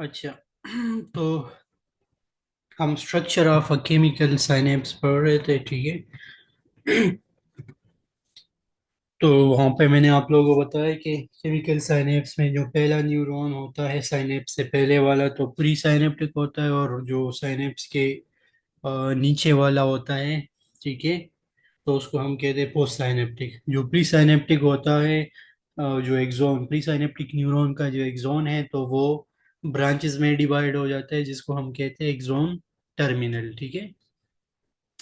अच्छा। तो हम structure of a chemical synapse पढ़ रहे थे, ठीक है। तो वहाँ पे मैंने आप लोगों को बताया कि केमिकल साइनेप्स में जो पहला न्यूरॉन होता है साइनेप्स से पहले वाला तो प्री साइनेप्टिक होता है, और जो साइनेप्स के नीचे वाला होता है, ठीक है, तो उसको हम कहते हैं पोस्ट साइनेप्टिक। जो प्री साइनेप्टिक होता है, जो एक्सॉन, प्री साइनेप्टिक न्यूरॉन का जो एक्सॉन है तो वो ब्रांचेस में डिवाइड हो जाता है, जिसको हम कहते हैं एक्सॉन टर्मिनल, ठीक है।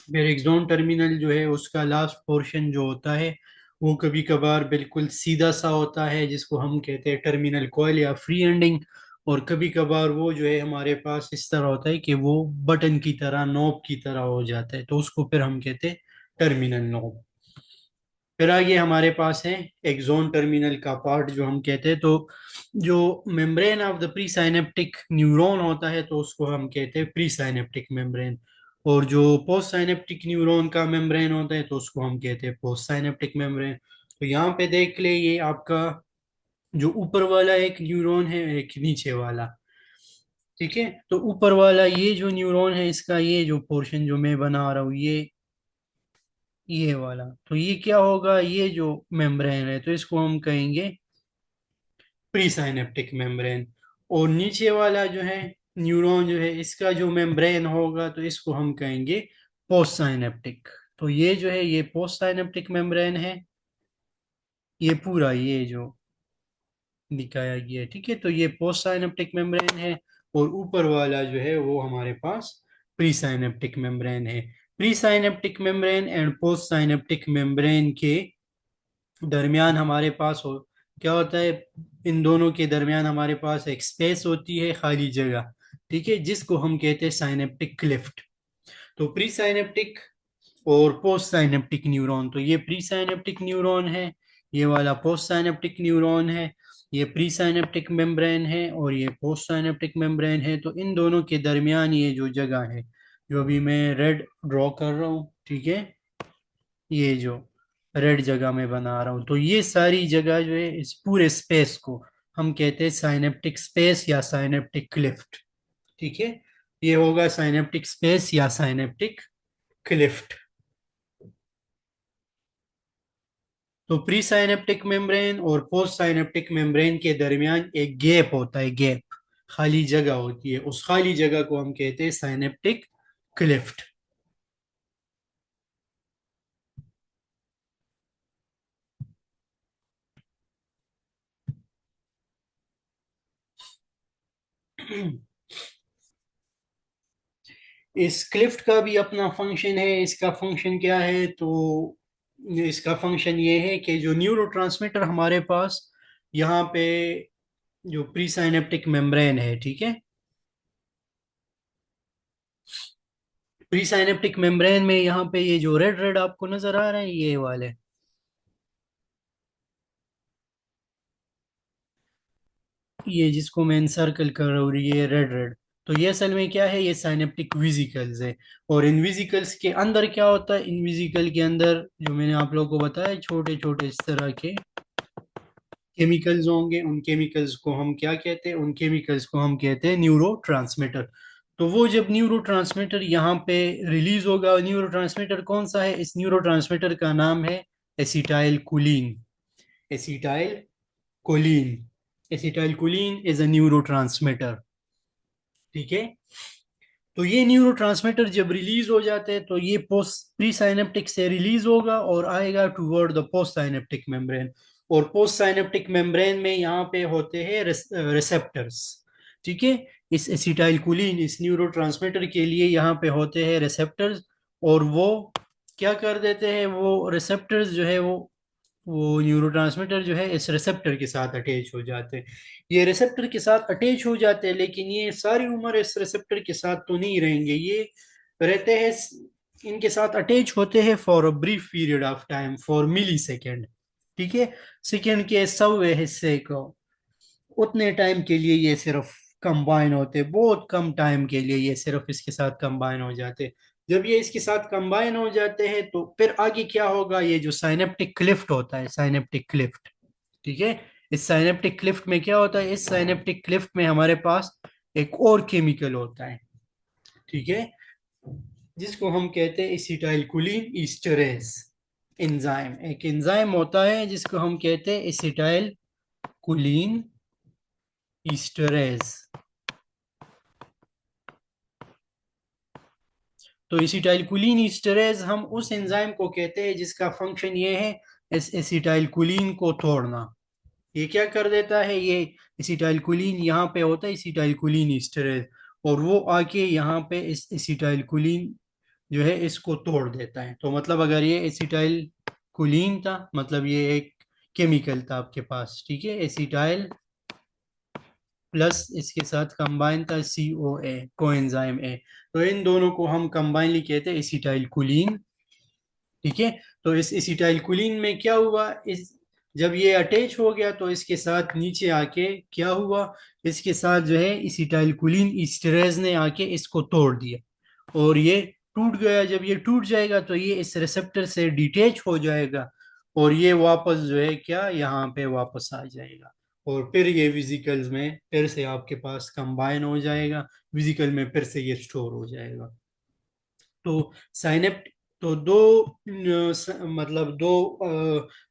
फिर एक्सॉन टर्मिनल जो है उसका लास्ट पोर्शन जो होता है वो कभी कभार बिल्कुल सीधा सा होता है, जिसको हम कहते हैं टर्मिनल कॉइल या फ्री एंडिंग। और कभी कभार वो जो है हमारे पास इस तरह होता है कि वो बटन की तरह, नॉब की तरह हो जाता है, तो उसको फिर हम कहते हैं टर्मिनल नॉब। फिर आगे हमारे पास है एक्सोन टर्मिनल का पार्ट जो हम कहते हैं, तो जो membrane of the pre synaptic neuron होता है तो उसको हम कहते हैं प्री साइनेप्टिक मेम्ब्रेन। और जो पोस्ट साइनेप्टिक न्यूरॉन का मेम्ब्रेन होता है तो उसको हम कहते हैं पोस्ट साइनेप्टिक मेम्ब्रेन। तो यहाँ पे देख ले, ये आपका जो ऊपर वाला एक न्यूरॉन है, एक नीचे वाला, ठीक है। तो ऊपर वाला ये जो न्यूरॉन है, इसका ये जो पोर्शन जो मैं बना रहा हूँ, ये वाला, तो ये क्या होगा, ये जो मेम्ब्रेन है तो इसको हम कहेंगे प्री साइनेप्टिक मेम्ब्रेन। और नीचे वाला जो है न्यूरॉन जो है, इसका जो मेम्ब्रेन होगा तो इसको हम कहेंगे पोस्ट साइनेप्टिक। तो ये जो है ये पोस्ट साइनेप्टिक मेम्ब्रेन है, ये पूरा ये जो दिखाया गया है, ठीक है। तो ये पोस्ट साइनेप्टिक मेम्ब्रेन है, और ऊपर वाला जो है वो हमारे पास प्री साइनेप्टिक मेम्ब्रेन है। Pre synaptic membrane and post synaptic membrane के दरमियान हमारे पास हो क्या होता है, इन दोनों के दरमियान हमारे पास एक स्पेस होती है, खाली जगह, ठीक है, जिसको हम कहते हैं साइनेप्टिक क्लिफ्ट। तो प्री साइनेप्टिक और पोस्ट साइनेप्टिक न्यूरॉन, तो ये प्री साइनेप्टिक न्यूरॉन है, ये वाला पोस्ट साइनेप्टिक न्यूरॉन है। ये प्री साइनेप्टिक मेम्ब्रेन है और ये पोस्ट साइनेप्टिक मेम्ब्रेन है। तो इन दोनों के दरमियान ये जो जगह है, जो अभी मैं रेड ड्रॉ कर रहा हूँ, ठीक है, ये जो रेड जगह में बना रहा हूं, तो ये सारी जगह जो है इस पूरे स्पेस को हम कहते हैं साइनेप्टिक स्पेस या साइनेप्टिक क्लिफ्ट, ठीक है। ये होगा साइनेप्टिक स्पेस या साइनेप्टिक क्लिफ्ट। तो प्री साइनेप्टिक मेम्ब्रेन और पोस्ट साइनेप्टिक मेम्ब्रेन के दरमियान एक गैप होता है, गैप, खाली जगह होती है, उस खाली जगह को हम कहते हैं साइनेप्टिक क्लिफ्ट। इस क्लिफ्ट का भी अपना फंक्शन है। इसका फंक्शन क्या है, तो इसका फंक्शन ये है कि जो न्यूरोट्रांसमीटर हमारे पास यहाँ पे जो प्री साइनेप्टिक मेम्ब्रेन है, ठीक है, प्री साइनेप्टिक मेम्ब्रेन में यहाँ पे ये जो रेड रेड आपको नजर आ रहे हैं, ये वाले, ये जिसको मैं सर्कल कर रहा हूँ, ये रेड रेड, तो ये असल में क्या है, ये साइनेप्टिक वेसिकल्स है। और इन वेसिकल्स के अंदर क्या होता है, इन वेसिकल के अंदर जो मैंने आप लोगों को बताया, छोटे छोटे इस तरह के केमिकल्स होंगे। उन केमिकल्स को हम क्या कहते हैं, उन केमिकल्स को हम कहते हैं न्यूरो ट्रांसमीटर। तो वो जब न्यूरो ट्रांसमीटर यहाँ पे रिलीज होगा, न्यूरो ट्रांसमीटर कौन सा है, इस न्यूरो ट्रांसमीटर का नाम है acetyl choline. Acetyl choline, acetyl choline is a neuro transmitter, ठीक है। तो ये न्यूरो ट्रांसमीटर जब रिलीज हो जाते हैं तो ये पोस्ट प्री साइनेप्टिक से रिलीज होगा और आएगा toward the post synaptic membrane. और पोस्ट साइनेप्टिक मेम्ब्रेन में यहाँ पे होते हैं रिसेप्टर्स, ठीक है। इस एसिटाइलकोलिन, इस न्यूरोट्रांसमीटर के लिए यहाँ पे होते हैं रिसेप्टर्स। और वो क्या कर देते हैं, वो रिसेप्टर्स जो है वो न्यूरोट्रांसमीटर जो है इस रिसेप्टर के साथ अटैच हो जाते हैं। ये रिसेप्टर के साथ अटैच हो जाते हैं, लेकिन ये सारी उम्र इस रिसेप्टर के साथ तो नहीं रहेंगे, ये रहते हैं, इनके साथ अटैच होते हैं for a brief period of time, for millisecond, ठीक है। सेकेंड के 100वें हिस्से को, उतने टाइम के लिए ये सिर्फ कंबाइन होते, बहुत कम टाइम के लिए ये सिर्फ इसके साथ कंबाइन हो जाते। जब ये इसके साथ कंबाइन हो जाते हैं तो फिर आगे क्या होगा, ये जो साइनेप्टिक क्लिफ्ट होता है, साइनेप्टिक क्लिफ्ट, ठीक है, इस साइनेप्टिक क्लिफ्ट में क्या होता है, इस साइनेप्टिक क्लिफ्ट में हमारे पास एक और केमिकल होता है, ठीक है, जिसको हम कहते हैं एसिटाइलकोलिन ईस्टरेज एंजाइम। एक एंजाइम होता है जिसको हम कहते हैं एसिटाइलकोलिन ईस्टरेज। तो एसिटाइलकोलिन ईस्टरेज हम उस एंजाइम को कहते हैं जिसका फंक्शन ये है इस एसिटाइलकोलिन को तोड़ना। ये क्या कर देता है, ये एसिटाइलकोलिन यहाँ पे होता है एसिटाइलकोलिन ईस्टरेज, और वो आके यहाँ पे इस एसिटाइलकोलिन जो है इसको तोड़ देता है। तो मतलब अगर ये एसिटाइलकोलिन था, मतलब ये एक केमिकल था आपके पास, ठीक है, एसिटाइल प्लस इसके साथ कंबाइन था सी ओ ए, कोएंजाइम ए। तो इन दोनों को हम कंबाइनली कहते हैं एसिटाइलकोलिन, ठीक है। तो इस एसिटाइलकोलिन में क्या हुआ, इस जब ये अटैच हो गया तो इसके साथ नीचे आके क्या हुआ, इसके साथ जो है एसिटाइलकोलिन ईस्टरेज ने आके इसको तोड़ दिया और ये टूट गया। जब ये टूट जाएगा तो ये इस रिसेप्टर से डिटेच हो जाएगा और ये वापस जो है क्या यहाँ पे वापस आ जाएगा, और फिर ये विजिकल्स में फिर से आपके पास कंबाइन हो जाएगा, विजिकल में फिर से ये स्टोर हो जाएगा। तो साइनेप्ट तो दो मतलब दो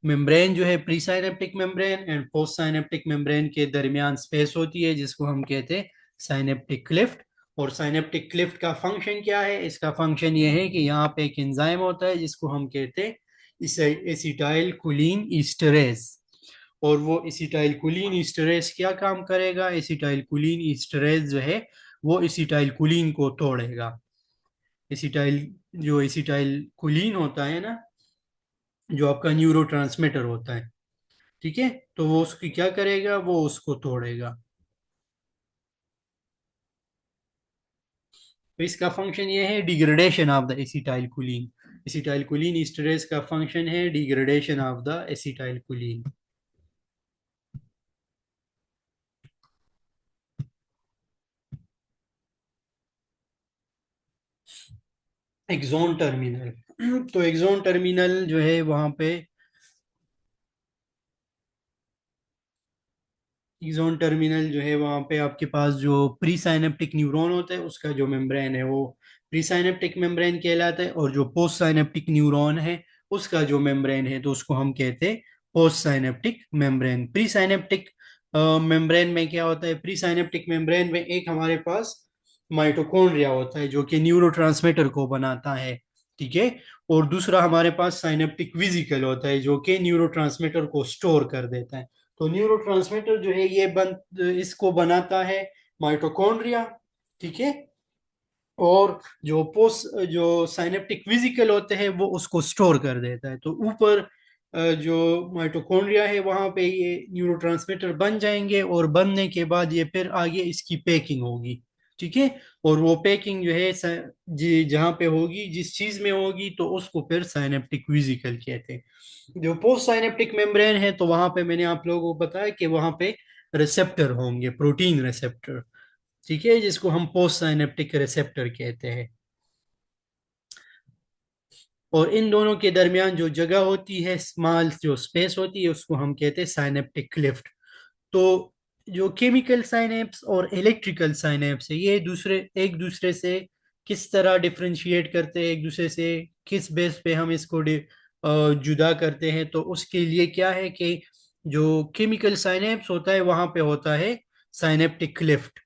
मेम्ब्रेन जो है, pre synaptic membrane and post synaptic membrane के दरमियान स्पेस होती है जिसको हम कहते हैं साइनेप्टिक क्लिफ्ट। और साइनेप्टिक क्लिफ्ट का फंक्शन क्या है, इसका फंक्शन ये है कि यहाँ पे एक एंजाइम होता है जिसको हम कहते हैं इसे एसिटाइल कोलिन ईस्टरेज। और वो एसिटाइल कोलिन ईस्टरेज क्या काम करेगा, एसिटाइल कोलिन ईस्टरेज जो है वो एसिटाइल कोलिन को तोड़ेगा। एसिटाइल जो एसिटाइल कोलिन होता है ना, जो आपका न्यूरोट्रांसमीटर होता है, ठीक है, तो वो उसकी क्या करेगा, वो उसको तोड़ेगा। तो इसका फंक्शन ये है degradation of the acetylcholine. Acetylcholinesterase का फंक्शन है degradation of the acetylcholine. Axon terminal तो एक्सोन टर्मिनल जो है वहां पे एक्सोन टर्मिनल जो है वहां पे आपके पास जो प्री साइनेप्टिक न्यूरॉन होता है उसका जो मेम्ब्रेन है वो प्री साइनेप्टिक मेम्ब्रेन कहलाता है, और जो पोस्ट साइनेप्टिक न्यूरॉन है उसका जो मेम्ब्रेन है तो उसको हम कहते हैं post synaptic membrane. Pre synaptic membrane में क्या होता है, प्री साइनेप्टिक मेम्ब्रेन में एक हमारे पास माइटोकॉन्ड्रिया होता है जो कि न्यूरोट्रांसमीटर को बनाता है, ठीक है, और दूसरा हमारे पास साइनेप्टिक वेसिकल होता है जो कि न्यूरोट्रांसमीटर को स्टोर कर देता है। तो न्यूरोट्रांसमीटर जो है ये इसको बनाता है माइटोकॉन्ड्रिया, ठीक है, और जो साइनेप्टिक वेसिकल होते हैं वो उसको स्टोर कर देता है। तो ऊपर जो माइटोकॉन्ड्रिया है वहां पे ये न्यूरोट्रांसमीटर बन जाएंगे, और बनने के बाद ये फिर आगे इसकी पैकिंग होगी, ठीक है, और वो पैकिंग जो है जी जहाँ पे होगी, जिस चीज में होगी तो उसको फिर साइनेप्टिक वेसिकल कहते हैं। जो पोस्ट साइनेप्टिक मेम्ब्रेन है तो वहां पे मैंने आप लोगों को बताया कि वहां पे रिसेप्टर होंगे, प्रोटीन रिसेप्टर, ठीक है, जिसको हम पोस्ट साइनेप्टिक रिसेप्टर कहते हैं। और इन दोनों के दरमियान जो जगह होती है, स्मॉल जो स्पेस होती है, उसको हम कहते हैं साइनेप्टिक क्लिफ्ट। तो जो केमिकल साइनेप्स और इलेक्ट्रिकल साइनेप्स है ये दूसरे एक दूसरे से किस तरह डिफरेंशिएट करते हैं, एक दूसरे से किस बेस पे हम इसको जुदा करते हैं, तो उसके लिए क्या है कि जो केमिकल साइनेप्स होता है वहां पे होता है साइनेप्टिक क्लिफ्ट,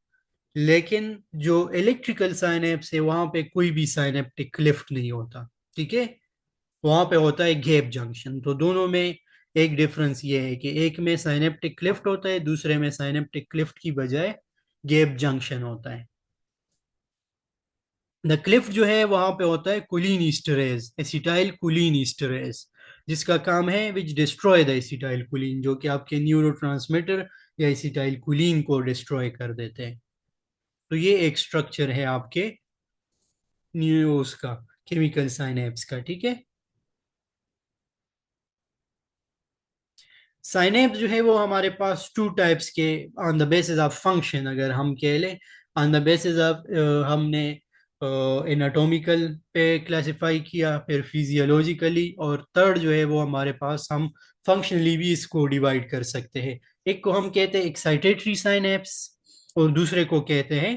लेकिन जो इलेक्ट्रिकल साइनेप्स है वहां पे कोई भी साइनेप्टिक क्लिफ्ट नहीं होता, ठीक है, वहां पे होता है गैप जंक्शन। तो दोनों में एक डिफरेंस ये है कि एक में साइनेप्टिक क्लिफ्ट होता है, दूसरे में साइनेप्टिक क्लिफ्ट की बजाय गैप जंक्शन होता है। द क्लिफ्ट जो है वहां पे होता है कुलीन ईस्टरेज, एसिटाइल कुलीन ईस्टरेज, जिसका काम है विच डिस्ट्रॉय द एसिटाइल कुलीन, जो कि आपके न्यूरोट्रांसमीटर या एसिटाइल कुलीन को डिस्ट्रॉय कर देते हैं। तो ये एक स्ट्रक्चर है आपके न्यूरोस का, केमिकल साइनेप्स का, ठीक है। साइनेप्स जो है वो हमारे पास टू टाइप्स के on the basis of function अगर हम कह लें, ऑन द बेसिस ऑफ हमने एनाटॉमिकल पे क्लासिफाई किया, फिर फिजियोलॉजिकली, और थर्ड जो है वो हमारे पास हम फंक्शनली भी इसको डिवाइड कर सकते हैं। एक को हम कहते हैं एक्साइटेटरी साइनेप्स, और दूसरे को कहते हैं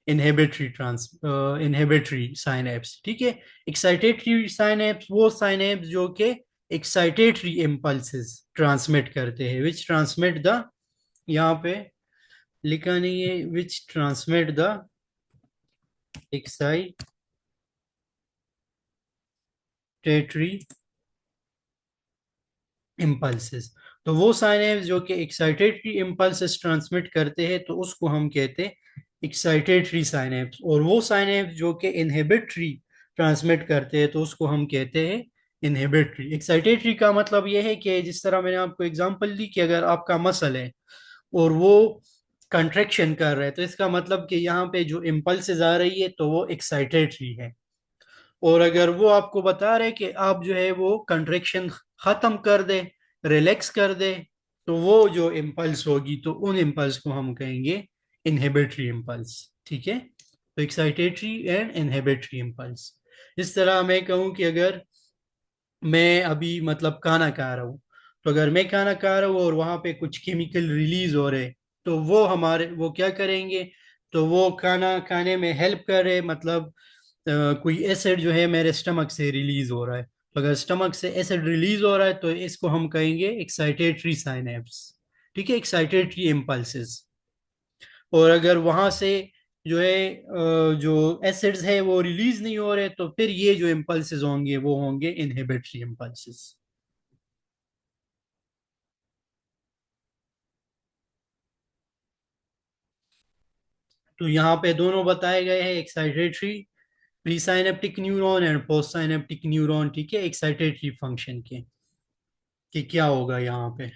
इनहिबिटरी साइनेप्स। ठीक है। एक्साइटेटरी साइनेप्स वो साइनेप्स जो कि एक्साइटेटरी इम्पल्सेस ट्रांसमिट करते हैं, विच ट्रांसमिट द, यहाँ पे लिखा नहीं है, which transmit the excitatory impulses. तो वो साइनेप्स जो कि एक्साइटेटरी इम्पल्सेस ट्रांसमिट करते हैं तो उसको हम कहते हैं एक्साइटेटरी साइनेप्स, और वो साइनेप्स जो कि इनहिबिटरी ट्रांसमिट करते हैं तो उसको हम कहते हैं इनहिबिटरी। एक्साइटेटरी का मतलब ये है कि जिस तरह मैंने आपको एग्जांपल दी कि अगर आपका मसल है और वो कंट्रैक्शन कर रहा है तो इसका मतलब कि यहाँ पे जो इम्पल्सेस आ रही है तो वो एक्साइटेटरी है। और अगर वो आपको बता रहे कि आप जो है वो कंट्रैक्शन खत्म कर दे, रिलैक्स कर दे, तो वो जो इम्पल्स होगी तो उन इम्पल्स को हम कहेंगे इनहिबिटरी इम्पल्स। ठीक है। तो एक्साइटेटरी एंड इनहिबिटरी इम्पल्स। इस तरह मैं कहूँ कि अगर मैं अभी मतलब खाना खा रहा हूँ, तो अगर मैं खाना खा रहा हूँ और वहां पे कुछ केमिकल रिलीज हो रहे, तो वो क्या करेंगे, तो वो खाना खाने में हेल्प कर रहे, मतलब कोई एसिड जो है मेरे स्टमक से रिलीज हो रहा है, तो अगर स्टमक से एसिड रिलीज हो रहा है तो इसको हम कहेंगे एक्साइटेटरी साइनेप्स। ठीक है, एक्साइटेटरी इम्पल्सेस। और अगर वहां से जो है जो एसिड्स है वो रिलीज नहीं हो रहे, तो फिर ये जो इम्पल्सेस होंगे वो होंगे इनहिबिटरी इम्पल्सेस। तो यहाँ पे दोनों बताए गए हैं, excitatory pre synaptic neuron and post synaptic neuron. ठीक है, एक्साइटेटरी फंक्शन के कि क्या होगा यहाँ पे।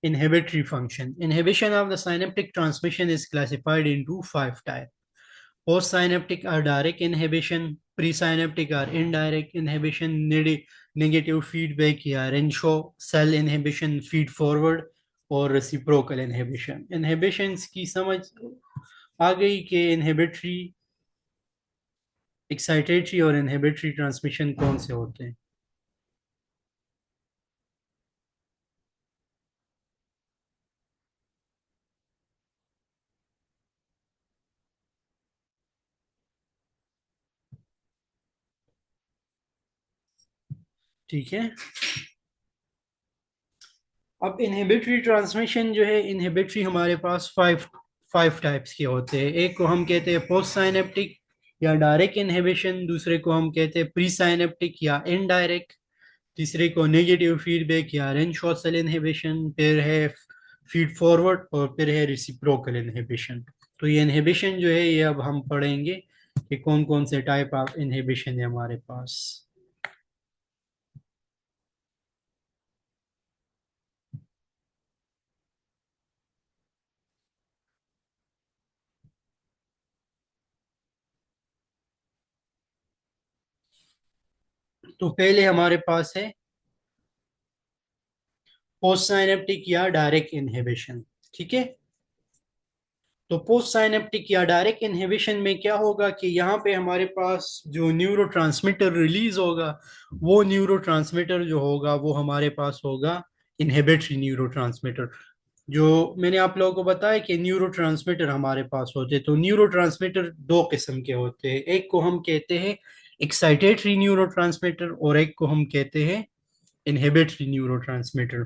Inhibitory function. Inhibition of the synaptic transmission is classified into five types. Postsynaptic are direct inhibition, presynaptic are indirect inhibition, negative feedback या Renshaw cell inhibition, feed forward और reciprocal inhibition। inhibitions की समझ आ गई कि inhibitory, excitatory और inhibitory transmission कौन से होते हैं। ठीक है। अब इनहिबिटरी ट्रांसमिशन जो है, इनहिबिटरी हमारे पास फाइव फाइव टाइप्स के होते हैं। एक को हम कहते हैं पोस्ट साइनेप्टिक या डायरेक्ट इनहिबिशन, दूसरे को हम कहते हैं प्री साइनेप्टिक या इनडायरेक्ट, तीसरे को नेगेटिव फीडबैक या रेनशॉ सेल इनहिबिशन, फिर है फीड फॉरवर्ड और फिर है रिसिप्रोकल इनहिबिशन। तो ये इनहिबिशन जो है ये अब हम पढ़ेंगे कि कौन कौन से टाइप ऑफ इनहिबिशन है हमारे पास। तो पहले हमारे पास है पोस्ट साइनेप्टिक या डायरेक्ट इनहिबिशन। ठीक है। तो पोस्ट साइनेप्टिक या डायरेक्ट इनहिबिशन में क्या होगा कि यहाँ पे हमारे पास जो न्यूरोट्रांसमीटर रिलीज होगा, वो न्यूरोट्रांसमीटर जो होगा वो हमारे पास होगा इनहिबिटरी न्यूरोट्रांसमीटर। जो मैंने आप लोगों को बताया कि न्यूरोट्रांसमीटर हमारे पास होते हैं, तो न्यूरोट्रांसमीटर दो किस्म के होते हैं। एक को हम कहते हैं एक्साइटेटरी न्यूरोट्रांसमीटर और एक को हम कहते हैं इनहिबिटरी न्यूरोट्रांसमीटर।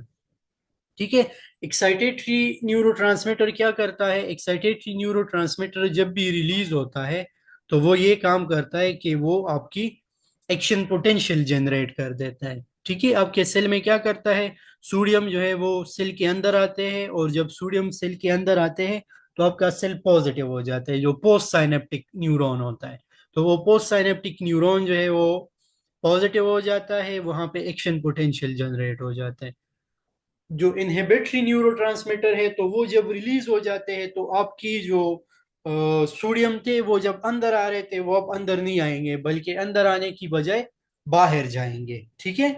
ठीक है। एक्साइटेटरी न्यूरोट्रांसमीटर क्या करता है, एक्साइटेटरी न्यूरोट्रांसमीटर जब भी रिलीज होता है तो वो ये काम करता है कि वो आपकी एक्शन पोटेंशियल जनरेट कर देता है। ठीक है। आपके सेल में क्या करता है, सोडियम जो है वो सेल के अंदर आते हैं, और जब सोडियम सेल के अंदर आते हैं तो आपका सेल पॉजिटिव हो जाता है, जो पोस्ट साइनेप्टिक न्यूरॉन होता है। तो वो पोस्ट साइनेप्टिक न्यूरॉन जो है वो पॉजिटिव हो जाता है, वहां पे एक्शन पोटेंशियल जनरेट हो जाता है। जो इनहिबिटरी न्यूरोट्रांसमीटर है तो वो जब रिलीज हो जाते हैं तो आपकी जो सोडियम थे वो जब अंदर आ रहे थे वो अब अंदर नहीं आएंगे, बल्कि अंदर आने की बजाय बाहर जाएंगे। ठीक है।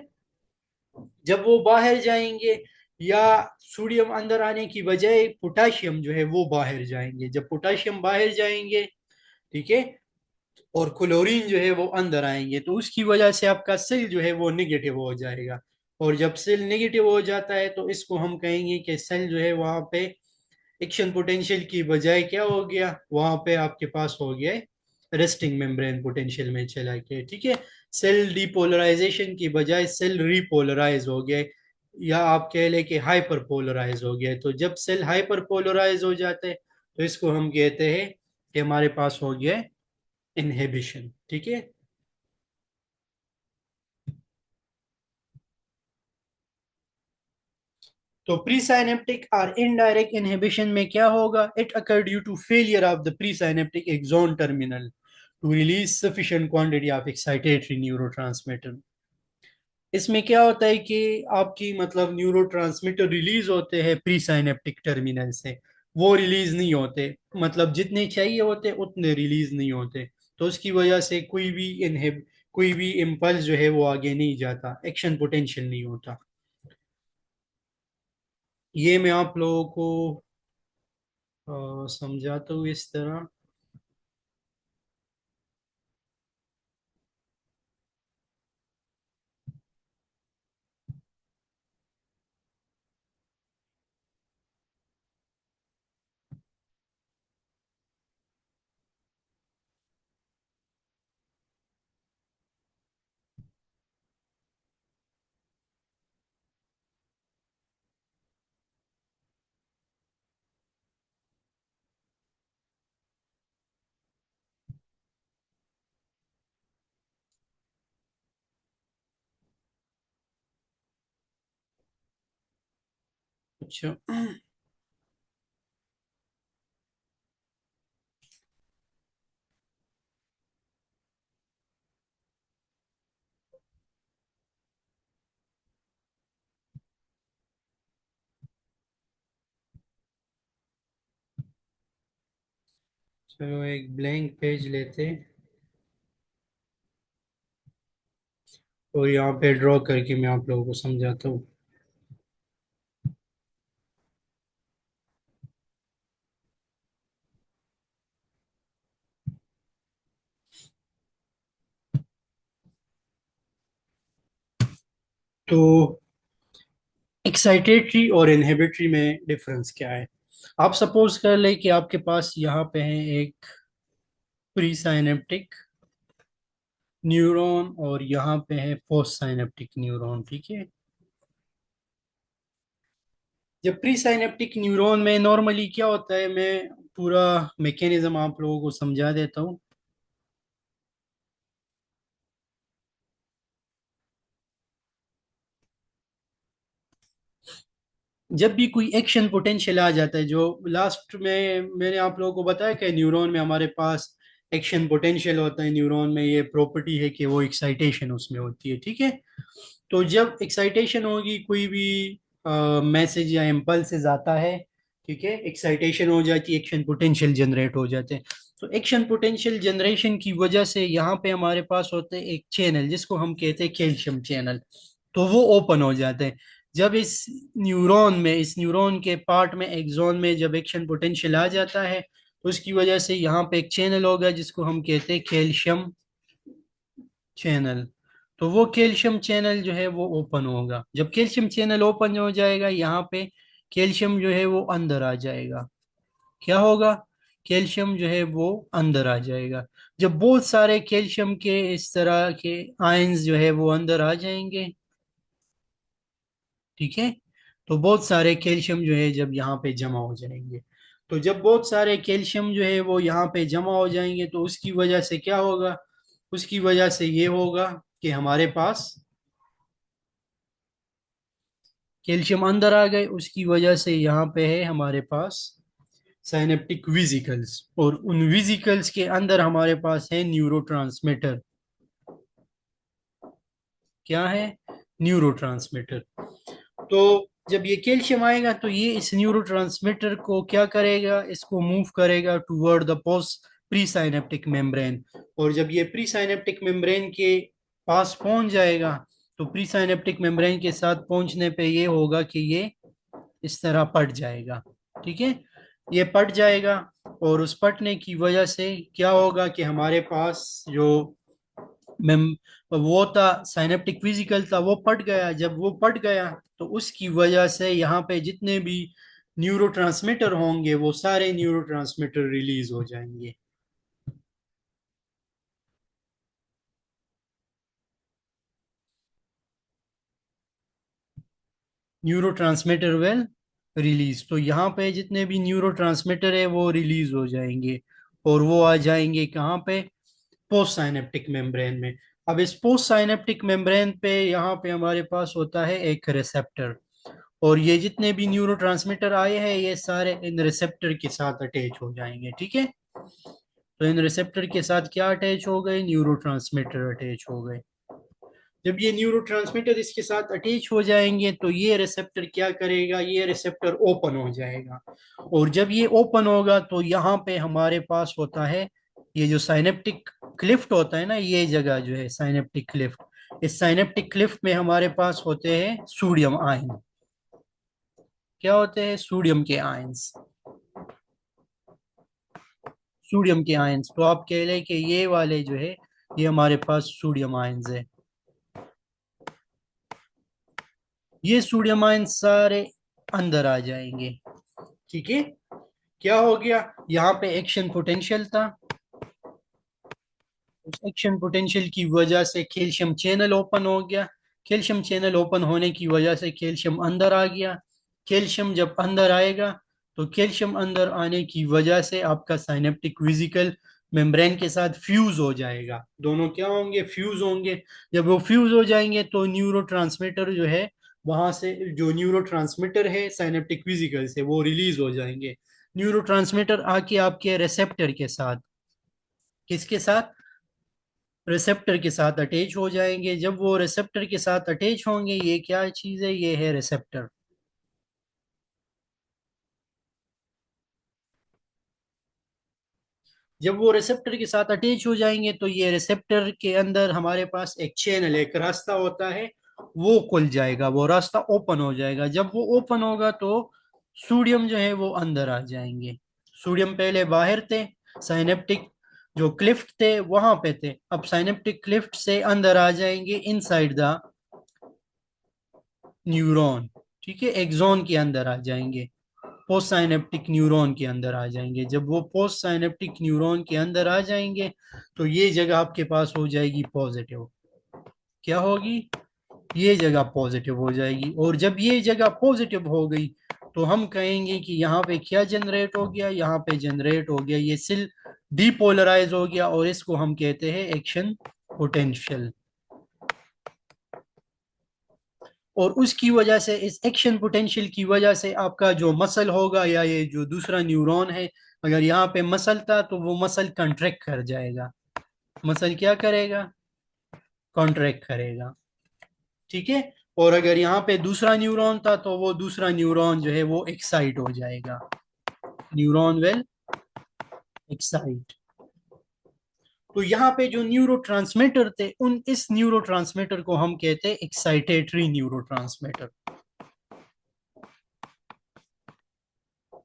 जब वो बाहर जाएंगे, या सोडियम अंदर आने की बजाय पोटाशियम जो है वो बाहर जाएंगे, जब पोटाशियम बाहर जाएंगे, ठीक है, और क्लोरीन जो है वो अंदर आएंगे, तो उसकी वजह से आपका सेल जो है वो निगेटिव हो जाएगा। और जब सेल नेगेटिव हो जाता है तो इसको हम कहेंगे कि सेल जो है वहां पे एक्शन पोटेंशियल की बजाय क्या हो गया, वहां पे आपके पास हो गया रेस्टिंग मेम्ब्रेन पोटेंशियल में चला गया। ठीक है, सेल डिपोलराइजेशन की बजाय सेल रिपोलराइज हो गया, या आप कह लें कि हाइपर पोलराइज हो गया। तो जब सेल हाइपर पोलराइज हो जाते हैं तो इसको हम कहते हैं कि हमारे पास हो गया इनहिबिशन। ठीक है। तो प्री साइनेप्टिक और इनडायरेक्ट इनहिबिशन में क्या होगा, it occur due to failure of the presynaptic axon terminal to release sufficient quantity of excitatory neurotransmitter. इसमें क्या होता है कि आपकी मतलब न्यूरोट्रांसमीटर रिलीज होते हैं प्री साइनेप्टिक टर्मिनल से, वो रिलीज नहीं होते, मतलब जितने चाहिए होते उतने रिलीज नहीं होते। तो उसकी वजह से कोई भी इम्पल्स जो है वो आगे नहीं जाता, एक्शन पोटेंशियल नहीं होता। ये मैं आप लोगों को समझाता हूँ इस तरह। अच्छा, चलो एक ब्लैंक पेज लेते हैं और यहाँ पे ड्रॉ करके मैं आप लोगों को समझाता हूँ। तो एक्साइटेटरी और इनहिबिटरी में डिफरेंस क्या है। आप सपोज कर ले कि आपके पास यहाँ पे है एक प्री साइनेप्टिक न्यूरॉन और यहाँ पे है पोस्ट साइनेप्टिक न्यूरॉन। ठीक है, जब प्री साइनेप्टिक न्यूरॉन में नॉर्मली क्या होता है, मैं पूरा मैकेनिज्म आप लोगों को समझा देता हूँ। जब भी कोई एक्शन पोटेंशियल आ जाता है, जो लास्ट में मैंने आप लोगों को बताया कि न्यूरॉन में हमारे पास एक्शन पोटेंशियल होता है, न्यूरॉन में ये प्रॉपर्टी है कि वो एक्साइटेशन उसमें होती है। ठीक है, तो जब एक्साइटेशन होगी, कोई भी मैसेज या इम्पल्सेस आता है, ठीक है, एक्साइटेशन हो जाती है, एक्शन पोटेंशियल जनरेट हो जाते हैं। तो एक्शन पोटेंशियल जनरेशन की वजह से यहाँ पे हमारे पास होते हैं एक चैनल जिसको हम कहते हैं कैल्शियम चैनल, तो वो ओपन हो जाते हैं। जब इस न्यूरॉन के पार्ट में एक्सोन में जब एक्शन पोटेंशियल आ जाता है तो उसकी वजह से यहाँ पे एक चैनल होगा जिसको हम कहते हैं कैल्शियम चैनल। तो वो कैल्शियम चैनल जो है वो ओपन होगा। जब कैल्शियम चैनल ओपन हो जाएगा, यहाँ पे कैल्शियम जो है वो अंदर आ जाएगा। क्या होगा, कैल्शियम जो है वो अंदर आ जाएगा। जब बहुत सारे कैल्शियम के इस तरह के आयंस जो है वो अंदर आ जाएंगे, ठीक है, तो बहुत सारे कैल्शियम जो है जब यहाँ पे जमा हो जाएंगे, तो जब बहुत सारे कैल्शियम जो है वो यहाँ पे जमा हो जाएंगे तो उसकी वजह से क्या होगा, उसकी वजह से ये होगा कि हमारे पास कैल्शियम अंदर आ गए, उसकी वजह से यहाँ पे है हमारे पास साइनेप्टिक विजिकल्स, और उन विजिकल्स के अंदर हमारे पास है न्यूरोट्रांसमीटर। क्या है, न्यूरोट्रांसमीटर। तो जब ये कैल्शियम आएगा तो ये इस न्यूरोट्रांसमीटर को क्या करेगा, इसको मूव करेगा toward the post pre synaptic membrane. और जब ये प्री साइनेप्टिक मेम्ब्रेन के पास पहुंच जाएगा तो प्री साइनेप्टिक मेम्ब्रेन के साथ पहुंचने पे ये होगा कि ये इस तरह पट जाएगा। ठीक है, ये पट जाएगा। और उस फटने की वजह से क्या होगा कि हमारे पास जो मेम वो था, साइनेप्टिक वेसिकल था, वो फट गया। जब वो फट गया तो उसकी वजह से यहाँ पे जितने भी न्यूरोट्रांसमीटर होंगे वो सारे न्यूरोट्रांसमीटर रिलीज हो जाएंगे। न्यूरोट्रांसमीटर वेल रिलीज, तो यहाँ पे जितने भी न्यूरोट्रांसमीटर है वो रिलीज हो जाएंगे और वो आ जाएंगे कहाँ पे, पोस्ट साइनेप्टिक मेम्ब्रेन में। अब इस पोस्ट साइनेप्टिक मेम्ब्रेन पे यहाँ पे हमारे पास होता है एक रिसेप्टर, और ये जितने भी न्यूरोट्रांसमीटर आए हैं ये सारे इन रिसेप्टर के साथ अटैच हो जाएंगे। ठीक है, तो इन रिसेप्टर के साथ क्या अटैच हो गए, न्यूरोट्रांसमीटर अटैच हो गए। जब ये न्यूरोट्रांसमीटर इसके साथ अटैच हो जाएंगे तो ये रिसेप्टर क्या करेगा, ये रिसेप्टर ओपन हो जाएगा। और जब ये ओपन होगा तो यहाँ पे हमारे पास होता है ये जो साइनेप्टिक क्लिफ्ट होता है ना, ये जगह जो है साइनेप्टिक क्लिफ्ट, इस साइनेप्टिक क्लिफ्ट में हमारे पास होते हैं सोडियम आयन। क्या होते हैं, सोडियम के आयंस, सोडियम के आयंस। तो आप कह लें कि ये वाले जो है ये हमारे पास सोडियम आयंस है। ये सोडियम आयंस सारे अंदर आ जाएंगे। ठीक है, क्या हो गया, यहाँ पे एक्शन पोटेंशियल था, उस एक्शन पोटेंशियल की वजह से कैल्शियम चैनल ओपन हो गया। कैल्शियम चैनल ओपन होने की वजह से कैल्शियम अंदर आ गया। कैल्शियम जब अंदर आएगा तो कैल्शियम अंदर आने की वजह से आपका साइनेप्टिक वेसिकल मेम्ब्रेन के साथ फ्यूज हो जाएगा। दोनों क्या होंगे, फ्यूज होंगे। जब वो फ्यूज हो जाएंगे तो न्यूरोट्रांसमीटर जो है वहां से, जो न्यूरोट्रांसमीटर है साइनेप्टिक वेसिकल से, वो रिलीज हो जाएंगे। न्यूरोट्रांसमीटर आके आपके रिसेप्टर के साथ, किसके साथ, रिसेप्टर के साथ अटैच हो जाएंगे। जब वो रिसेप्टर के साथ अटैच होंगे, ये क्या चीज है, ये है रिसेप्टर। जब वो रिसेप्टर के साथ अटैच हो जाएंगे तो ये रिसेप्टर के अंदर हमारे पास एक चैनल, एक रास्ता होता है, वो खुल जाएगा, वो रास्ता ओपन हो जाएगा। जब वो ओपन होगा तो सोडियम जो है वो अंदर आ जाएंगे। सोडियम पहले बाहर थे, साइनेप्टिक जो क्लिफ्ट थे वहां पे थे, अब साइनेप्टिक क्लिफ्ट से अंदर आ जाएंगे इनसाइड द न्यूरॉन। ठीक है, एक्सॉन के अंदर आ जाएंगे, पोस्ट साइनेप्टिक न्यूरॉन के अंदर आ जाएंगे। जब वो पोस्ट साइनेप्टिक न्यूरॉन के अंदर आ जाएंगे तो ये जगह आपके पास हो जाएगी पॉजिटिव। क्या होगी, ये जगह पॉजिटिव हो जाएगी। और जब ये जगह पॉजिटिव हो गई तो हम कहेंगे कि यहाँ पे क्या जनरेट हो गया, यहाँ पे जनरेट हो गया, ये सेल डीपोलराइज हो गया और इसको हम कहते हैं एक्शन पोटेंशियल। और उसकी वजह से, इस एक्शन पोटेंशियल की वजह से आपका जो मसल होगा या ये जो दूसरा न्यूरॉन है, अगर यहाँ पे मसल था तो वो मसल कंट्रैक्ट कर जाएगा। मसल क्या करेगा, कॉन्ट्रैक्ट करेगा। ठीक है, और अगर यहाँ पे दूसरा न्यूरॉन था तो वो दूसरा न्यूरॉन जो है वो एक्साइट हो जाएगा। Neuron will excite. तो यहाँ पे जो न्यूरोट्रांसमीटर थे, उन इस न्यूरोट्रांसमीटर को हम कहते हैं एक्साइटेटरी न्यूरोट्रांसमीटर।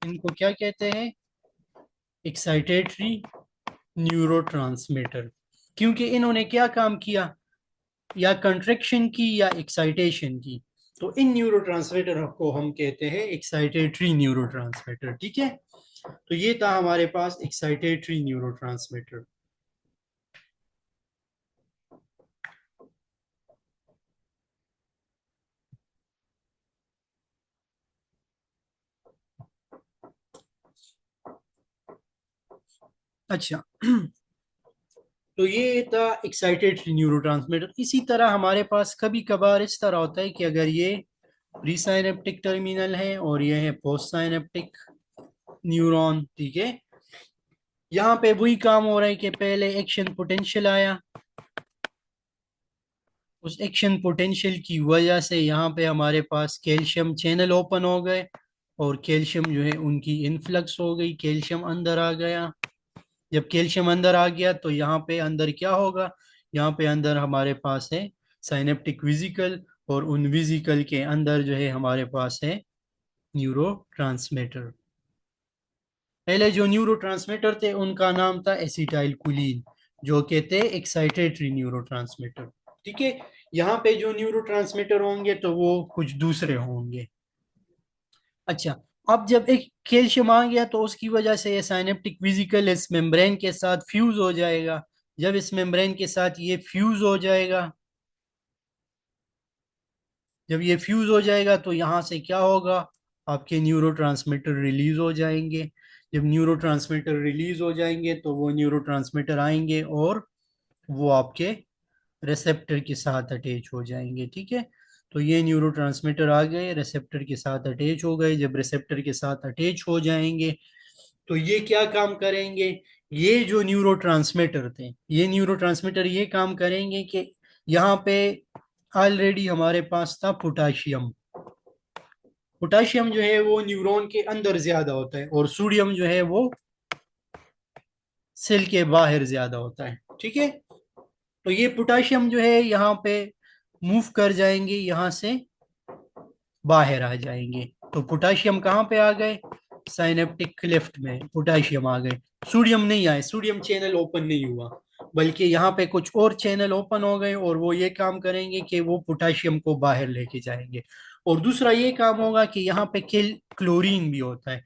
इनको क्या कहते हैं, एक्साइटेटरी न्यूरोट्रांसमीटर। क्योंकि इन्होंने क्या काम किया, या कंट्रैक्शन की या एक्साइटेशन की। तो इन न्यूरोट्रांसमीटर को हम कहते हैं एक्साइटेटरी न्यूरोट्रांसमीटर। ठीक है, तो ये था हमारे पास एक्साइटेटरी न्यूरोट्रांसमीटर। अच्छा, तो ये था एक्साइटेटरी न्यूरोट्रांसमीटर। इसी तरह हमारे पास कभी कभार इस तरह होता है कि अगर ये प्री साइनेप्टिक टर्मिनल है और ये है पोस्ट साइनेप्टिक न्यूरॉन। ठीक है, यहाँ पे वही काम हो रहा है कि पहले एक्शन पोटेंशियल आया, उस एक्शन पोटेंशियल की वजह से यहाँ पे हमारे पास कैल्शियम चैनल ओपन हो गए और कैल्शियम जो है उनकी इन्फ्लक्स हो गई, कैल्शियम अंदर आ गया। जब कैल्शियम अंदर आ गया तो यहाँ पे अंदर क्या होगा, यहाँ पे अंदर हमारे पास है साइनेप्टिक वेसिकल, और उन वेसिकल के अंदर जो है हमारे पास है न्यूरो ट्रांसमीटर। पहले जो न्यूरो थे उनका नाम था एसिटाइल कुलीन, जो कि थे एक्साइटेटरी न्यूरो। ठीक है। यहाँ पे जो न्यूरो होंगे तो वो कुछ दूसरे होंगे। अच्छा, अब जब एक कैल्शियम आ गया तो उसकी वजह से ये साइनेप्टिक वेसिकल इस मेम्ब्रेन के साथ फ्यूज हो जाएगा। जब इस मेम्ब्रेन के साथ ये फ्यूज हो जाएगा, जब ये फ्यूज हो जाएगा तो यहाँ से क्या होगा, आपके न्यूरो रिलीज हो जाएंगे। जब न्यूरो रिलीज हो जाएंगे तो वो न्यूरो आएंगे और वो आपके रिसेप्टर के साथ अटैच हो जाएंगे। ठीक है। तो ये न्यूरो आ गए, रिसेप्टर के साथ अटैच हो गए। जब रिसेप्टर के साथ अटैच हो जाएंगे तो ये क्या काम करेंगे, ये जो न्यूरो थे, ये न्यूरो ये काम करेंगे कि यहाँ पे ऑलरेडी हमारे पास था पोटाशियम। पोटाशियम जो है वो न्यूरॉन के अंदर ज्यादा होता है और सोडियम जो है वो सेल के बाहर ज्यादा होता है। ठीक है। तो ये पोटाशियम जो है यहाँ पे मूव कर जाएंगे, यहाँ से बाहर आ जाएंगे। तो पोटाशियम कहाँ पे आ गए, साइनेप्टिक क्लेफ्ट में पोटाशियम आ गए। सोडियम नहीं आए, सोडियम चैनल ओपन नहीं हुआ, बल्कि यहाँ पे कुछ और चैनल ओपन हो गए और वो ये काम करेंगे कि वो पोटाशियम को बाहर लेके जाएंगे। और दूसरा ये काम होगा कि यहाँ पे क्लोरीन भी होता है,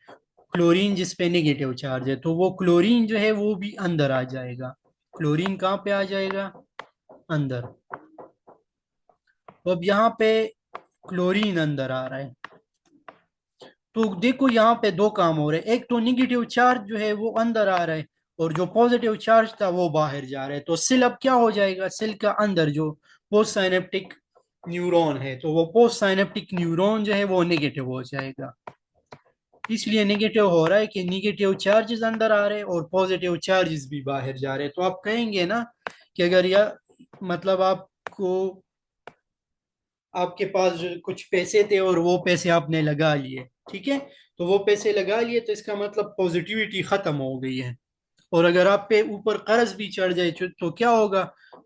क्लोरीन जिस पे नेगेटिव चार्ज है, तो वो क्लोरीन जो है वो भी अंदर आ जाएगा। क्लोरीन कहाँ पे आ जाएगा, अंदर। तो अब यहाँ पे क्लोरीन अंदर आ रहा है। तो देखो यहाँ पे दो काम हो रहे हैं, एक तो निगेटिव चार्ज जो है वो अंदर आ रहा है और जो पॉजिटिव चार्ज था वो बाहर जा रहा है। तो सेल अब क्या हो जाएगा, सेल का अंदर जो पोस्ट साइनेप्टिक न्यूरॉन है, तो वो पोस्ट साइनेप्टिक न्यूरॉन जो है वो नेगेटिव हो जाएगा। इसलिए नेगेटिव हो रहा है कि नेगेटिव चार्जेस अंदर आ रहे हैं और पॉजिटिव चार्जेस भी बाहर जा रहे हैं। तो आप कहेंगे ना कि अगर यह मतलब आपको, आपके पास जो कुछ पैसे थे और वो पैसे आपने लगा लिए, ठीक है, तो वो पैसे लगा लिए तो इसका मतलब पॉजिटिविटी खत्म हो गई है। और अगर आप पे ऊपर कर्ज भी चढ़ जाए तो क्या होगा,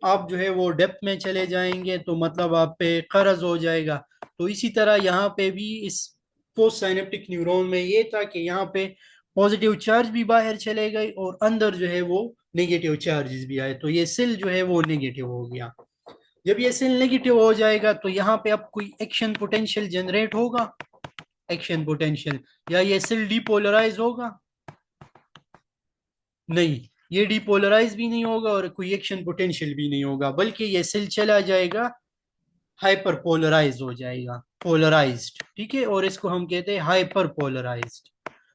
आप जो है वो डेप्थ में चले जाएंगे, तो मतलब आप पे कर्ज हो जाएगा। तो इसी तरह यहाँ पे भी इस पोस्ट साइनेप्टिक न्यूरॉन में ये था कि यहाँ पे पॉजिटिव चार्ज भी बाहर चले गए और अंदर जो है वो नेगेटिव चार्जेस भी आए, तो ये सेल जो है वो नेगेटिव हो गया। जब ये सेल नेगेटिव हो जाएगा तो यहाँ पे अब कोई एक्शन पोटेंशियल जनरेट होगा, एक्शन पोटेंशियल, या ये सेल डिपोलराइज होगा, नहीं, ये डिपोलराइज भी नहीं होगा और कोई एक्शन पोटेंशियल भी नहीं होगा, बल्कि ये सेल चला जाएगा, हाइपर पोलराइज हो जाएगा, पोलराइज्ड। ठीक है। और इसको हम कहते हैं हाइपर पोलराइज्ड।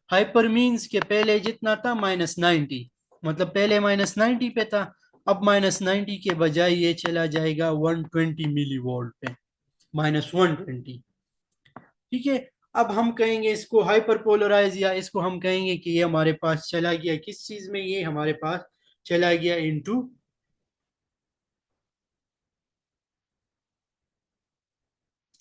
हाइपर मीन्स के पहले जितना था -90, मतलब पहले -90 पे था, अब -90 के बजाय ये चला जाएगा 120 मिली वोल्ट पे, -120। ठीक है। अब हम कहेंगे इसको हाइपर पोलराइज, या इसको हम कहेंगे कि ये हमारे पास चला गया किस चीज में, ये हमारे पास चला गया इनटू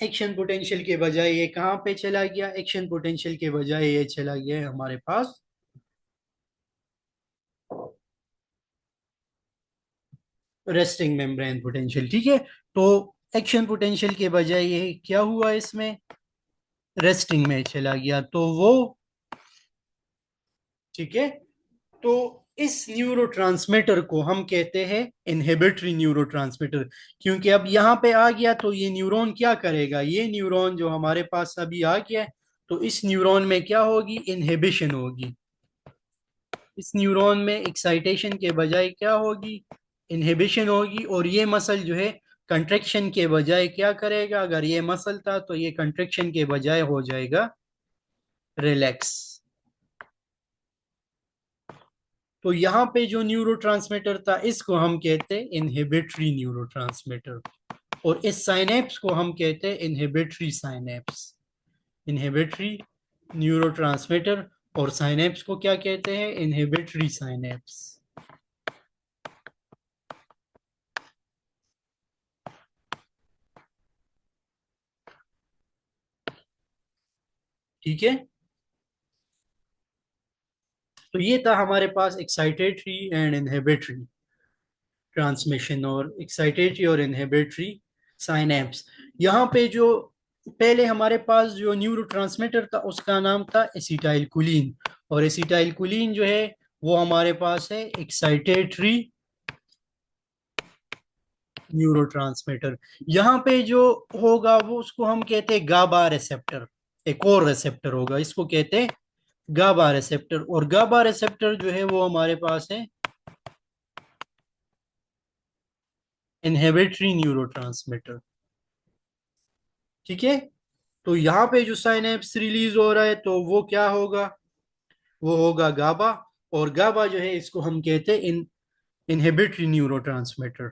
एक्शन पोटेंशियल के बजाय ये कहाँ पे चला गया, एक्शन पोटेंशियल के बजाय ये चला गया है हमारे पास रेस्टिंग मेम्ब्रेन पोटेंशियल। ठीक है। तो एक्शन पोटेंशियल के बजाय ये क्या हुआ, इसमें रेस्टिंग में चला गया, तो वो, ठीक है, तो इस न्यूरो को हम कहते हैं इनहिबिटरी न्यूरो, क्योंकि अब यहाँ पे आ गया तो ये न्यूरॉन क्या करेगा, ये न्यूरॉन जो हमारे पास अभी आ गया है, तो इस न्यूरॉन में क्या होगी, इनहिबिशन होगी। इस न्यूरॉन में एक्साइटेशन के बजाय क्या होगी, इनहिबिशन होगी। और ये मसल जो है कंट्रैक्शन के बजाय क्या करेगा, अगर ये मसल था तो ये कंट्रैक्शन के बजाय हो जाएगा रिलैक्स। तो यहाँ पे जो न्यूरो था इसको हम कहते हैं इनहिबिटरी न्यूरो, और इस साइनेप्स को हम कहते हैं इनहिबिटरी साइनेप्स, इनहिबिटरी न्यूरो। और साइनेप्स को क्या कहते हैं, इनहिबिटरी साइनेप्स। ठीक है। तो ये था हमारे पास एक्साइटेटरी एंड इनहिबिटरी ट्रांसमिशन, और एक्साइटेटरी और इनहिबिटरी साइनेप्स। यहाँ पे जो पहले हमारे पास जो न्यूरोट्रांसमीटर था उसका नाम था एसिटाइलकोलिन, और एसिटाइलकोलिन जो है वो हमारे पास है एक्साइटेटरी न्यूरोट्रांसमीटर। यहाँ पे जो होगा वो उसको हम कहते हैं गाबा रिसेप्टर। एक और रिसेप्टर होगा, इसको कहते हैं गाबा रिसेप्टर, और गाबा रिसेप्टर जो है वो हमारे पास है इनहिबिटरी न्यूरोट्रांसमीटर। ठीक है, तो यहाँ पे जो साइनेप्स रिलीज हो रहा है तो वो क्या होगा, वो होगा गाबा, और गाबा जो है इसको हम कहते हैं इनहिबिटरी न्यूरोट्रांसमीटर।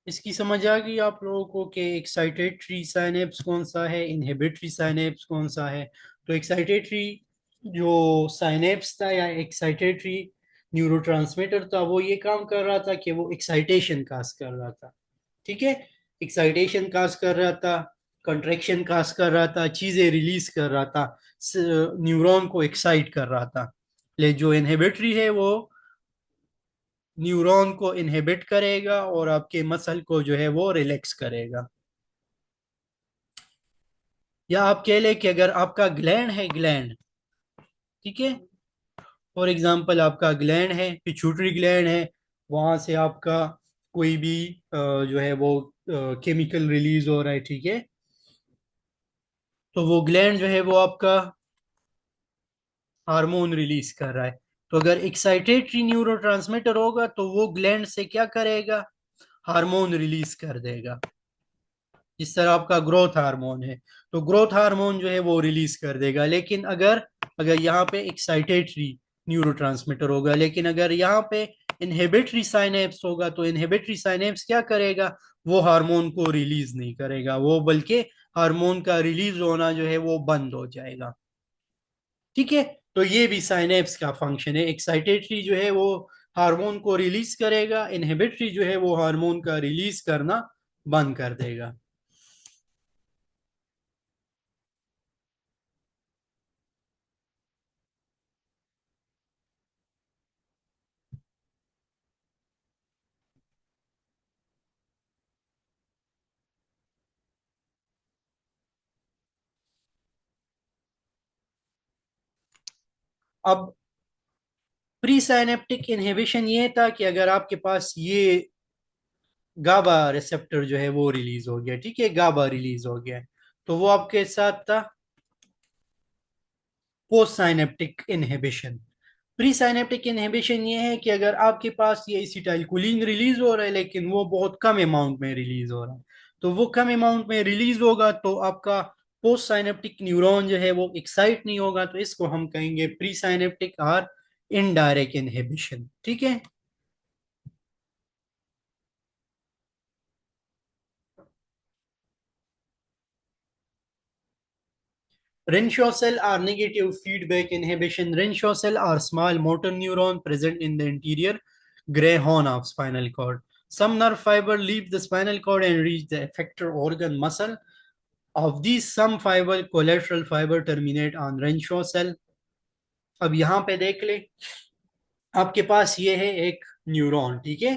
इसकी समझ आ गई आप लोगों को कि एक्साइटेटरी साइनेप्स कौन सा है, इनहिबिटरी साइनेप्स कौन सा है। तो एक्साइटेटरी जो साइनेप्स था या एक्साइटेटरी न्यूरोट्रांसमीटर था, वो ये काम कर रहा था कि वो एक्साइटेशन काज कर रहा था। ठीक है, एक्साइटेशन काज कर रहा था, कंट्रैक्शन काज कर रहा था, चीजें रिलीज कर रहा था, न्यूरॉन को एक्साइट कर रहा था। ले जो इनहिबिटरी है वो न्यूरॉन को इनहिबिट करेगा और आपके मसल को जो है वो रिलैक्स करेगा। या आप कह लें कि अगर आपका ग्लैंड है, ग्लैंड, ठीक है, फॉर एग्जांपल आपका ग्लैंड है, पिट्यूटरी ग्लैंड है, वहां से आपका कोई भी जो है वो केमिकल रिलीज हो रहा है, ठीक है, तो वो ग्लैंड जो है वो आपका हार्मोन रिलीज कर रहा है। तो अगर एक्साइटेटरी न्यूरोट्रांसमीटर होगा तो वो ग्लैंड से क्या करेगा, हार्मोन रिलीज कर देगा। जिस तरह आपका ग्रोथ हार्मोन है, तो ग्रोथ हार्मोन जो है वो रिलीज कर देगा। लेकिन अगर अगर यहाँ पे एक्साइटेटरी न्यूरोट्रांसमीटर होगा, लेकिन अगर यहाँ पे इनहिबिटरी साइनेप्स होगा तो इनहिबिटरी साइनेप्स क्या करेगा, वो हार्मोन को रिलीज नहीं करेगा, वो बल्कि हार्मोन का रिलीज होना जो है वो बंद हो जाएगा। ठीक है, तो ये भी साइनेप्स का फंक्शन है। एक्साइटेटरी जो है वो हार्मोन को रिलीज करेगा, इनहिबिटरी जो है वो हार्मोन का रिलीज करना बंद कर देगा। अब प्री साइनेप्टिक इनहिबिशन ये था कि अगर आपके पास ये गाबा रिसेप्टर जो है वो रिलीज हो गया, ठीक है, गाबा रिलीज हो गया, तो वो आपके साथ था post synaptic inhibition. Pre synaptic inhibition ये है कि अगर आपके पास ये एसिटाइलकोलिन रिलीज हो रहा है लेकिन वो बहुत कम अमाउंट में रिलीज हो रहा है, तो वो कम अमाउंट में रिलीज होगा तो आपका पोस्ट साइनेप्टिक न्यूरॉन जो है वो एक्साइट नहीं होगा, तो इसको हम कहेंगे प्री साइनेप्टिक और इनडायरेक्ट इनहिबिशन। ठीक है, Renshaw cell are negative feedback inhibition. Renshaw cell are small motor neuron present in the interior gray horn of spinal cord. Some nerve fiber leave the spinal cord and reach the effector organ muscle. Of these, some fiber, collateral fiber, terminate on Renshaw cell. अब यहाँ पे देख ले, आपके पास ये है एक neuron, ठीक है,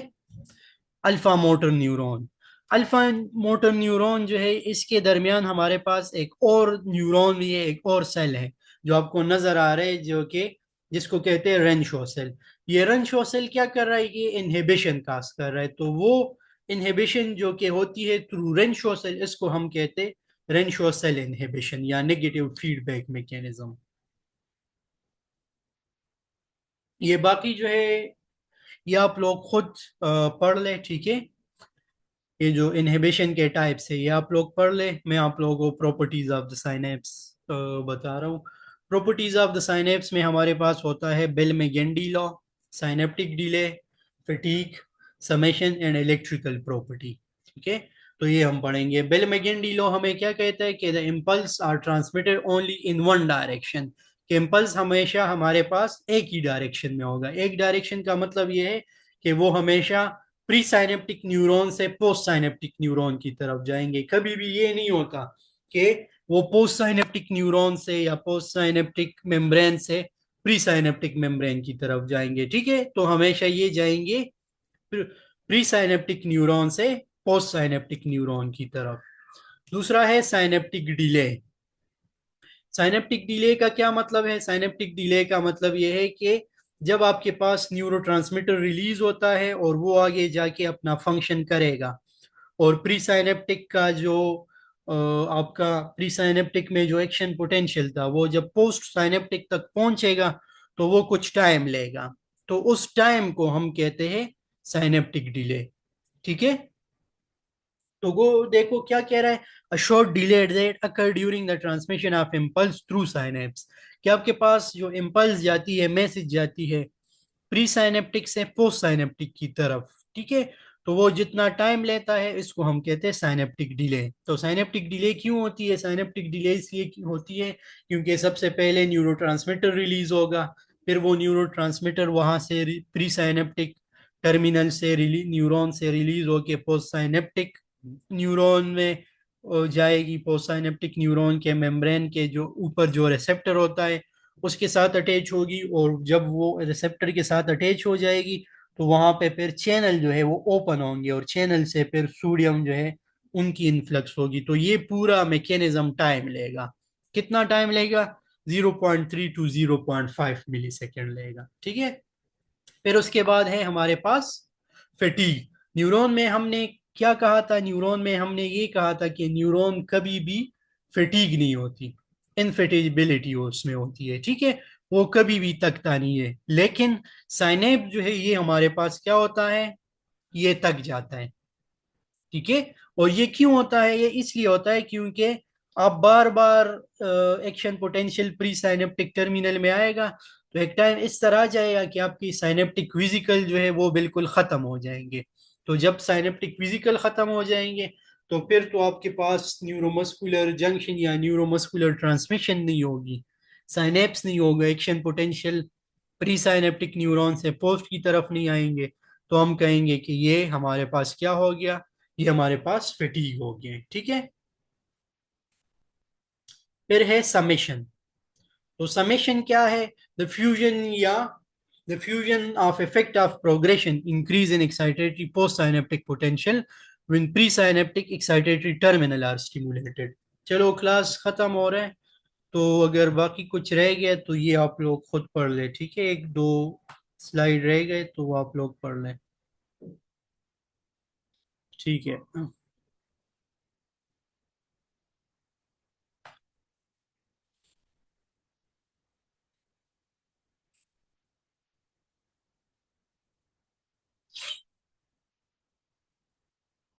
alpha motor neuron. Alpha motor neuron जो है इसके दरमियान हमारे पास एक और न्यूरॉन भी है, एक और सेल है जो आपको नजर आ रहा है, जो कि जिसको कहते हैं रेनशो सेल। ये रेनशो सेल क्या कर रहा है, ये इनहिबिशन काज कर रहा है, तो वो इनहिबिशन जो कि होती है थ्रू रेनशो सेल, इसको हम कहते हैं रेनशो सेल इनहिबिशन या नेगेटिव फीडबैक मैकेनिज्म। ये बाकी जो है ये आप लोग खुद पढ़ ले, ठीक है, ये जो इनहिबिशन के टाइप्स है ये आप लोग पढ़ ले। मैं आप लोगों को प्रॉपर्टीज ऑफ द साइनेप्स बता रहा हूँ। प्रॉपर्टीज ऑफ द साइनेप्स में हमारे पास होता है Bell Magendie law, synaptic delay, fatigue, summation and electrical property. ठीक है, तो ये हम पढ़ेंगे। बेल मेगेंडी लॉ हमें क्या कहता है कि the impulse are transmitted only in one direction, कि इम्पल्स हमेशा हमारे पास एक ही डायरेक्शन में होगा। एक डायरेक्शन का मतलब ये है कि वो हमेशा प्री साइनेप्टिक न्यूरॉन से पोस्ट साइनेप्टिक न्यूरॉन की तरफ जाएंगे। कभी भी ये नहीं होता कि वो पोस्ट साइनेप्टिक न्यूरॉन से या पोस्ट साइनेप्टिक मेम्ब्रेन से प्री साइनेप्टिक मेम्ब्रेन की तरफ जाएंगे। ठीक है, तो हमेशा ये जाएंगे प्री साइनेप्टिक न्यूरॉन से पोस्ट साइनेप्टिक न्यूरॉन की तरफ। दूसरा है साइनेप्टिक डिले। साइनेप्टिक डिले का क्या मतलब है? साइनेप्टिक डिले का मतलब यह है कि जब आपके पास न्यूरोट्रांसमीटर रिलीज होता है और वो आगे जाके अपना फंक्शन करेगा, और प्री साइनेप्टिक का जो आपका प्री साइनेप्टिक में जो एक्शन पोटेंशियल था वो जब पोस्ट साइनेप्टिक तक पहुंचेगा तो वो कुछ टाइम लेगा। तो उस टाइम को हम कहते हैं साइनेप्टिक डिले। ठीक है, तो वो देखो क्या कह रहा है। A short delay that occur during the transmission of impulse through synapse. कि आपके पास जो इम्पल्स जाती है, मैसेज जाती है प्री साइनेप्टिक से पोस्ट साइनेप्टिक की तरफ, ठीक है, तो वो जितना टाइम लेता है इसको हम कहते हैं साइनेप्टिक डिले। तो साइनेप्टिक डिले क्यों होती है? साइनेप्टिक डिले इसलिए होती है क्योंकि सबसे पहले न्यूरोट्रांसमीटर रिलीज होगा, फिर वो न्यूरोट्रांसमीटर वहां से प्री साइनेप्टिक टर्मिनल से न्यूरॉन से रिलीज होके पोस्ट साइनेप्टिक न्यूरॉन में जाएगी। पोस्ट साइनेप्टिक न्यूरॉन के मेम्ब्रेन के जो ऊपर जो रिसेप्टर होता है उसके साथ अटैच होगी, और जब वो रिसेप्टर के साथ अटैच हो जाएगी तो वहां पे फिर चैनल जो है वो ओपन होंगे, और चैनल से फिर सोडियम जो है उनकी इन्फ्लक्स होगी। तो ये पूरा मैकेनिज्म टाइम लेगा। कितना टाइम लेगा? 0.3 टू 0.5 मिली सेकेंड लेगा। ठीक है, फिर उसके बाद है हमारे पास फटीग। न्यूरॉन में हमने क्या कहा था? न्यूरॉन में हमने ये कहा था कि न्यूरॉन कभी भी फटीग नहीं होती, इनफेटिजिबिलिटी उसमें होती है। ठीक है, वो कभी भी तकता नहीं है। लेकिन साइनेप जो है ये हमारे पास क्या होता है? ये तक जाता है। ठीक है, और ये क्यों होता है? ये इसलिए होता है क्योंकि आप बार बार action potential pre synaptic terminal में आएगा, तो एक टाइम इस तरह आ जाएगा कि आपकी साइनेप्टिक वेसिकल जो है वो बिल्कुल खत्म हो जाएंगे। तो जब साइनेप्टिक वेसिकल खत्म हो जाएंगे तो फिर तो आपके पास न्यूरोमस्कुलर जंक्शन या न्यूरोमस्कुलर ट्रांसमिशन नहीं होगी, साइनेप्स नहीं होगा, action potential pre synaptic neuron से पोस्ट की तरफ नहीं आएंगे। तो हम कहेंगे कि ये हमारे पास क्या हो गया? ये हमारे पास फटीग हो गए। ठीक है, फिर है समेशन। तो समेशन क्या है? द फ्यूजन या the fusion of effect of progression increase in excitatory postsynaptic potential when presynaptic excitatory terminal are stimulated. चलो क्लास खत्म हो रहा है, तो अगर बाकी कुछ रह गया तो ये आप लोग खुद पढ़ ले। ठीक है, एक दो स्लाइड रह गए तो वो आप लोग पढ़ लें। ठीक है।